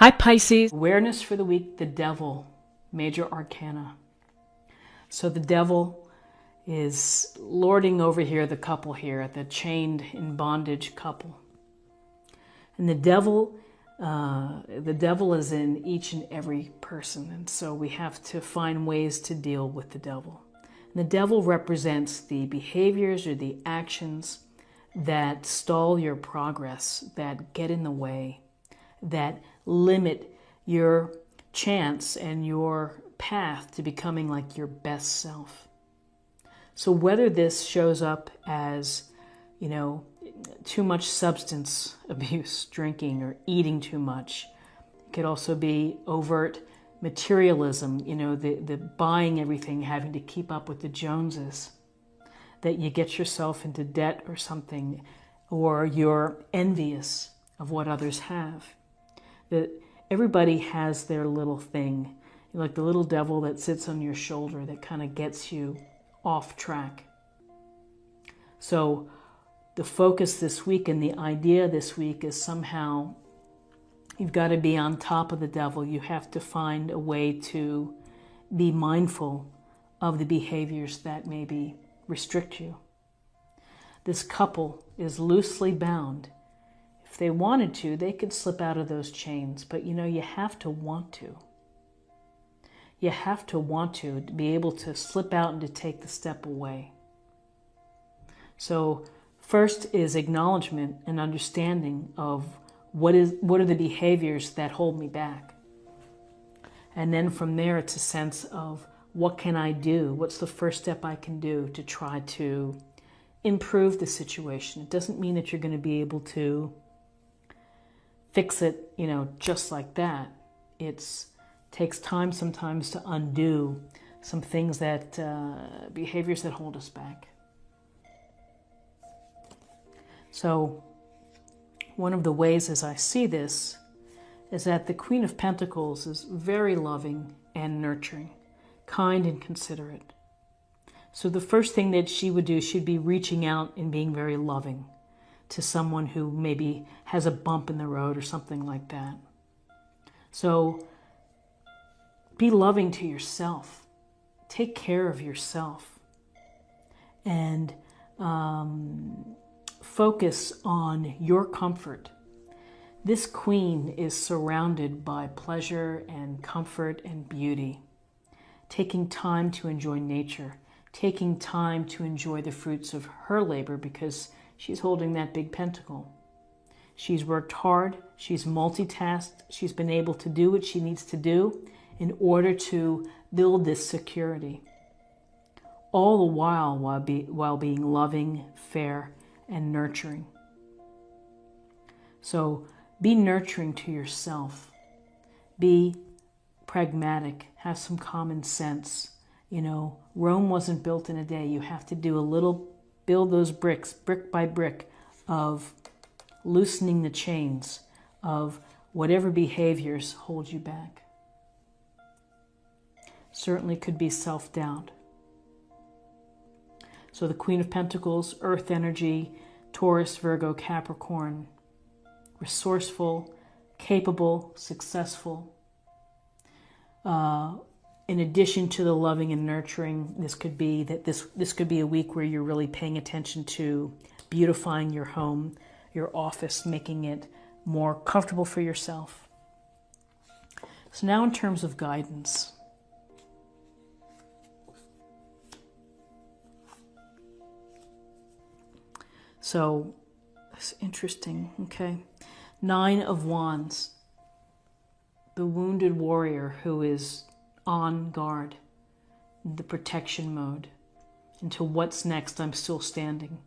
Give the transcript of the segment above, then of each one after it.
Hi Pisces. Awareness for the week, the devil, major arcana. So the devil is lording over here, the couple here, the chained in bondage couple. And the devil is in each and every person. And so we have to find ways to deal with the devil. And the devil represents the behaviors or the actions that stall your progress, that get in the way, that limit your chance and your path to becoming like your best self. So whether this shows up as, too much substance abuse, drinking or eating too much, it could also be overt materialism, the buying everything, having to keep up with the Joneses, that you get yourself into debt or something, or you're envious of what others have. That everybody has their little thing, like the little devil that sits on your shoulder that kind of gets you off track. So the focus this week and the idea this week is somehow you've got to be on top of the devil. You have to find a way to be mindful of the behaviors that maybe restrict you. This couple is loosely bound. If they wanted to, they could slip out of those chains, but you have to want to. You have to want to be able to slip out and to take the step away. So first is acknowledgement and understanding of what are the behaviors that hold me back. And then from there, it's a sense of what can I do? What's the first step I can do to try to improve the situation? It doesn't mean that you're going to be able to fix it, just like that. It takes time sometimes to undo some things that, behaviors that hold us back. So one of the ways as I see this is that the Queen of Pentacles is very loving and nurturing, kind and considerate. So the first thing that she would do, she'd be reaching out and being very loving to someone who maybe has a bump in the road or something like that. So be loving to yourself. Take care of yourself. And focus on your comfort. This queen is surrounded by pleasure and comfort and beauty. Taking time to enjoy nature. Taking time to enjoy the fruits of her labor because she's holding that big pentacle. She's worked hard. She's multitasked. She's been able to do what she needs to do in order to build this security. All the while being loving, fair, and nurturing. So be nurturing to yourself. Be pragmatic. Have some common sense. Rome wasn't built in a day. You have to build those bricks, brick by brick, of loosening the chains of whatever behaviors hold you back. Certainly could be self-doubt. So the Queen of Pentacles, Earth energy, Taurus, Virgo, Capricorn, resourceful, capable, successful. In addition to the loving and nurturing, this could be a week where you're really paying attention to beautifying your home, your office, making it more comfortable for yourself. So now in terms of guidance. So it's interesting, okay? 9 of Wands, the wounded warrior who is on guard, the protection mode, into what's next. I'm still standing.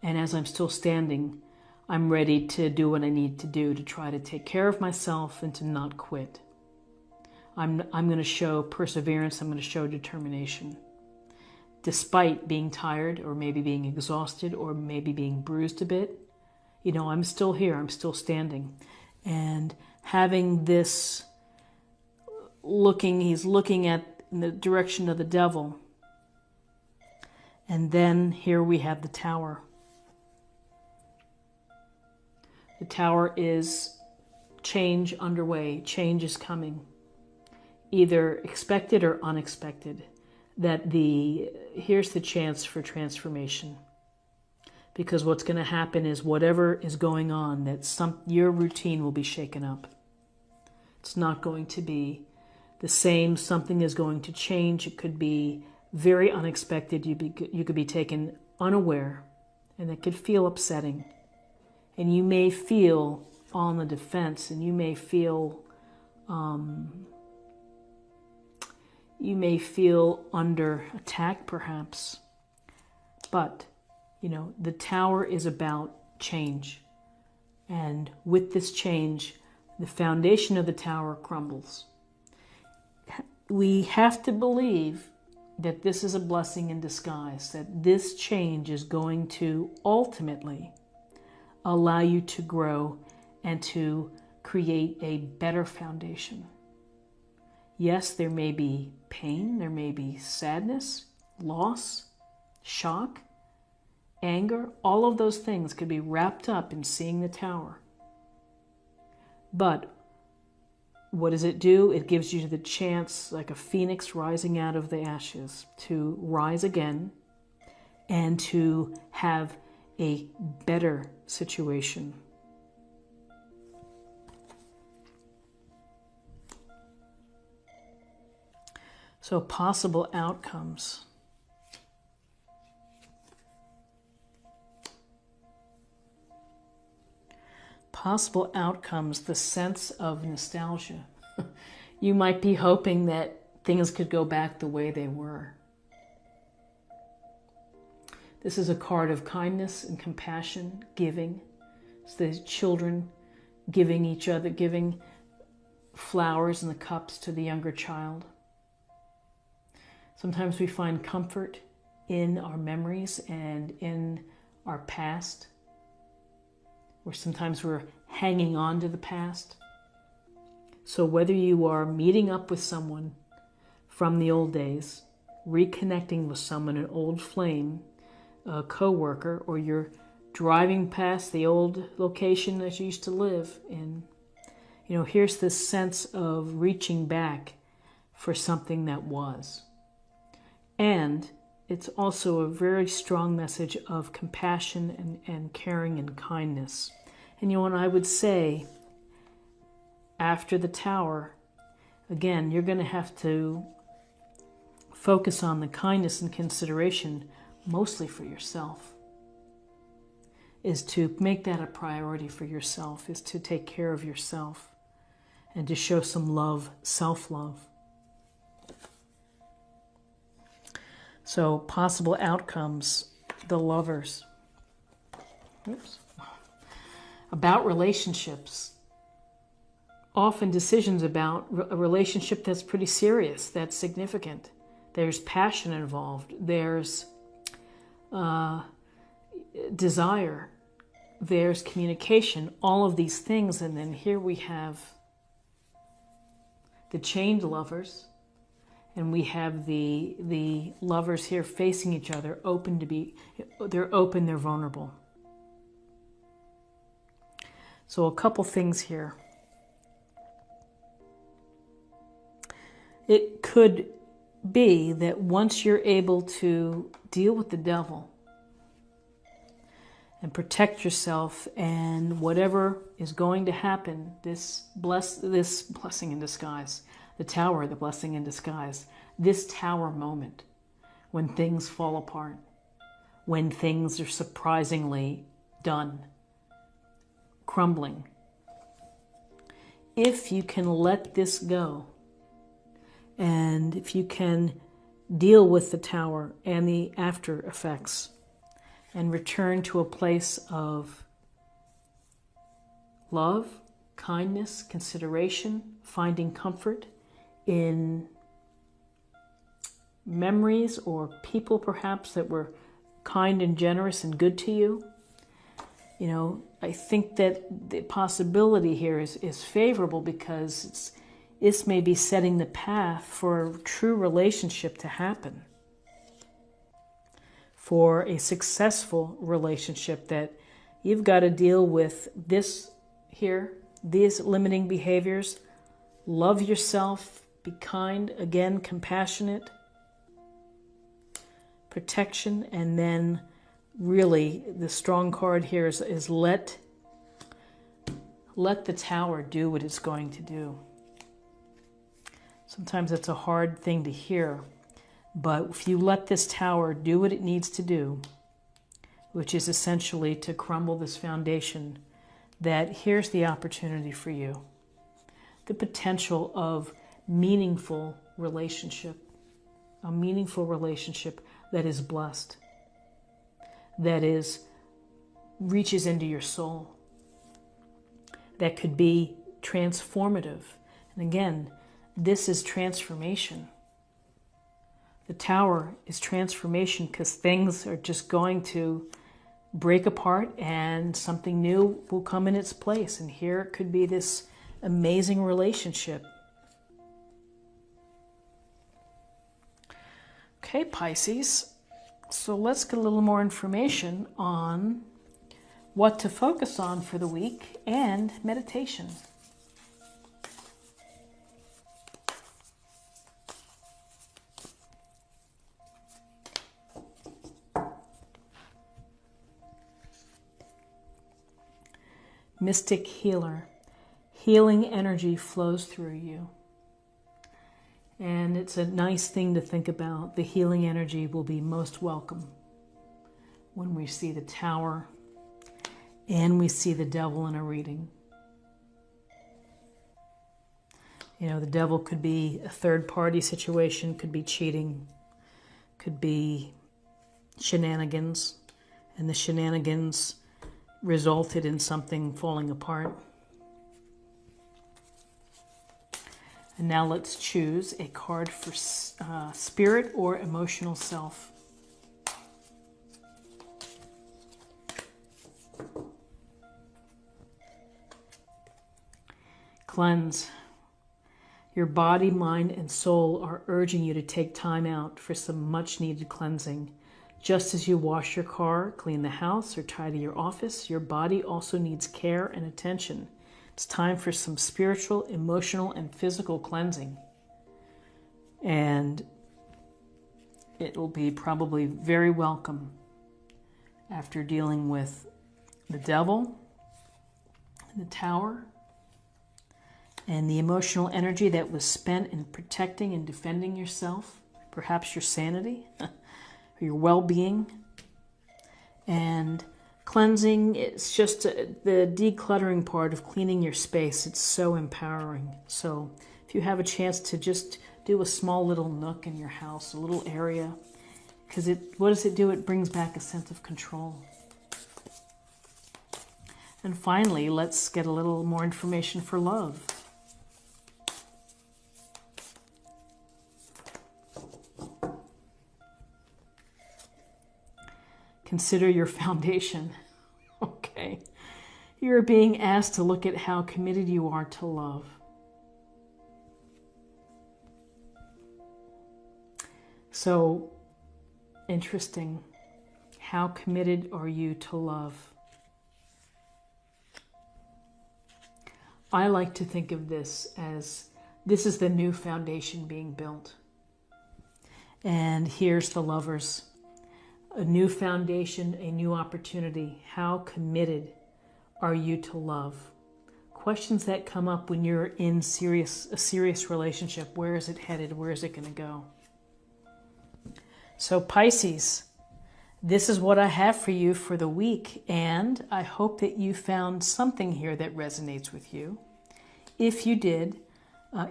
And as I'm still standing, I'm ready to do what I need to do to try to take care of myself and to not quit. I'm going to show perseverance. I'm going to show determination. Despite being tired or maybe being exhausted or maybe being bruised a bit, I'm still here. I'm still standing. And having this he's looking in the direction of the devil. And then here we have the Tower. The Tower is change underway, change is coming, either expected or unexpected, here's the chance for transformation. Because what's going to happen is whatever is going on, your routine will be shaken up. It's not going to be the same. Something is going to change. It could be very unexpected. You could be taken unaware, and it could feel upsetting. And you may feel on the defense, and you may feel under attack, perhaps. But the Tower is about change. And with this change, the foundation of the Tower crumbles. We have to believe that this is a blessing in disguise, that this change is going to ultimately allow you to grow and to create a better foundation. Yes, there may be pain, there may be sadness, loss, shock, anger. All of those things could be wrapped up in seeing the Tower. But what does it do? It gives you the chance, like a phoenix rising out of the ashes, to rise again and to have a better situation. So possible outcomes. Possible outcomes, the sense of nostalgia. You might be hoping that things could go back the way they were. This is a card of kindness and compassion, giving. It's the children giving flowers in the cups to the younger child. Sometimes we find comfort in our memories and in our past, or sometimes we're hanging on to the past. So whether you are meeting up with someone from the old days, reconnecting with someone, an old flame, a co-worker, or you're driving past the old location that you used to live in, here's this sense of reaching back for something that was. And it's also a very strong message of compassion and caring and kindness. And and I would say, after the Tower, again, you're going to have to focus on the kindness and consideration, mostly for yourself. Is to make that a priority for yourself, is to take care of yourself and to show some love, self-love. So possible outcomes, the Lovers. Oops. About relationships. Often decisions about a relationship that's pretty serious, that's significant. There's passion involved. There's desire. There's communication. All of these things. And then here we have the chained lovers. And we have the lovers here facing each other, they're open, they're vulnerable. So a couple things here. It could be that once you're able to deal with the devil and protect yourself, and whatever is going to happen, this blessing in disguise, the Tower, the blessing in disguise, this Tower moment, when things fall apart, when things are surprisingly done, crumbling. If you can let this go, and if you can deal with the Tower and the after effects, and return to a place of love, kindness, consideration, finding comfort in memories or people perhaps that were kind and generous and good to you. I think that the possibility here is favorable, because this may be setting the path for a true relationship to happen, for a successful relationship, that you've got to deal with this here, these limiting behaviors. Love yourself, be kind, again, compassionate, protection, and then really the strong card here is let the Tower do what it's going to do. Sometimes that's a hard thing to hear, but if you let this Tower do what it needs to do, which is essentially to crumble this foundation, that here's the opportunity for you. The potential of meaningful relationship, a meaningful relationship that is blessed, that reaches into your soul, that could be transformative. And again, this is transformation. The Tower is transformation because things are just going to break apart and something new will come in its place. And here it could be this amazing relationship. Okay, Pisces. So let's get a little more information on what to focus on for the week and meditation. Mystic healer. Healing energy flows through you. And it's a nice thing to think about. The healing energy will be most welcome when we see the Tower and we see the Devil in a reading. You know, the Devil could be a third-party situation, could be cheating, could be shenanigans, and the shenanigans resulted in something falling apart. And now let's choose a card for spirit or emotional self. Cleanse. Your body, mind, and soul are urging you to take time out for some much-needed cleansing. Just as you wash your car, clean the house, or tidy your office, your body also needs care and attention. It's time for some spiritual, emotional, and physical cleansing. And it will be probably very welcome after dealing with the Devil, the Tower, and the emotional energy that was spent in protecting and defending yourself, perhaps your sanity, or your well-being. And cleansing, it's just the decluttering part of cleaning your space. It's so empowering. So if you have a chance to just do a small little nook in your house, a little area, because what does it do? It brings back a sense of control. And finally, let's get a little more information for love. Consider your foundation. Okay. You're being asked to look at how committed you are to love. So, interesting. How committed are you to love? I like to think of this as this is the new foundation being built. And here's the lovers. A new foundation, a new opportunity. How committed are you to love? Questions that come up when you're in a serious relationship. Where is it headed? Where is it going to go? So Pisces, this is what I have for you for the week, and I hope that you found something here that resonates with you. If you did,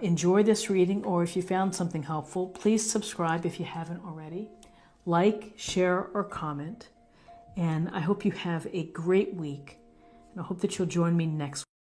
enjoy this reading, or if you found something helpful, please subscribe if you haven't already. Like, share, or comment. And I hope you have a great week. And I hope that you'll join me next week.